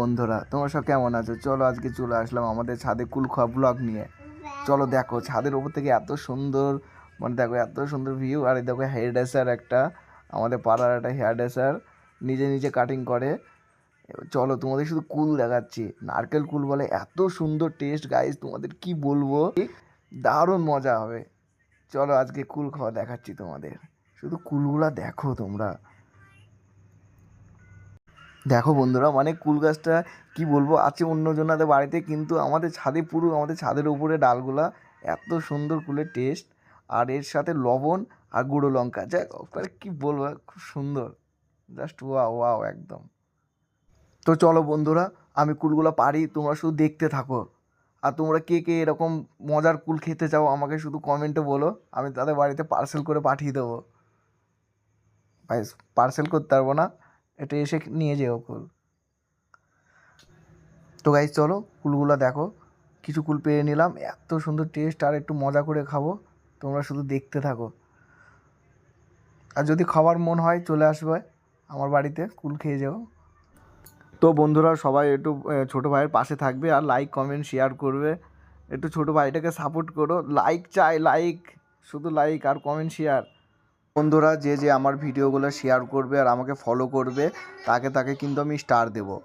বন্ধুরা, তোমরা সব কেমন আছো? চলো আজকে চলে আসলাম আমাদের ছাদে কুল খাওয়া ব্লগ নিয়ে। চলো দেখো ছাদের উপর থেকে এত সুন্দর, মানে দেখো এত সুন্দর ভিউ। আর এই দেখো হেয়ার ড্রেসার একটা, আমাদের পাড়ার একটা হেয়ার ড্রেসার নিজে নিজে কাটিং করে। চলো তোমাদের শুধু কুল দেখাচ্ছি, নারকেল কুল বলে, এত সুন্দর টেস্ট গাইস, তোমাদের কি বলবো, দারুণ মজা হবে। চলো আজকে কুল খাওয়া দেখাচ্ছি তোমাদের, শুধু কুলগুলা দেখো তোমরা। দেখো বন্ধুরা, মানে কুল গাছটা কি বলবো, আছে অন্যজনাদের বাড়িতে, কিন্তু আমাদের ছাদে, পুরো আমাদের ছাদের উপরে ডালগুলা, এত সুন্দর কুলের টেস্ট। আর এর সাথে লবণ আর গুঁড়ো লঙ্কা, যা মানে কি বলবো, খুব সুন্দর, জাস্ট ওয়াও ওয়াও একদম। তো চলো বন্ধুরা, আমি কুলগুলো পারি, তোমরা শুধু দেখতে থাকো। আর তোমরা কে কে এরকম মজার কুল খেতে চাও আমাকে শুধু কমেন্টে বলো, আমি তাদের বাড়িতে পার্সেল করে পাঠিয়ে দেবো। ভাই, পার্সেল করতে পারবো না, এটা এসে নিয়ে যেও কুল। তো গাইজ চলো কুলগুলো দেখো, কিছু কুল পেয়ে নিলাম, এত সুন্দর টেস্ট, আর একটু মজা করে খাবো, তোমরা শুধু দেখতে থাকো। আর যদি খাবার মন হয় চলে আসবে আমার বাড়িতে, কুল খেয়ে যাও। তো বন্ধুরা সবাই একটু ছোটো ভাইয়ের পাশে থাকবে, আর লাইক কমেন্ট শেয়ার করবে, একটু ছোটো ভাইটাকে সাপোর্ট করো, লাইক চাই, লাইক, শুধু লাইক আর কমেন্ট শেয়ার। বন্ধুরা যে যে আমার ভিডিওগুলো শেয়ার করবে আর আমাকে ফলো করবে, তাকে তাকে কিন্তু আমি স্টার দেবো।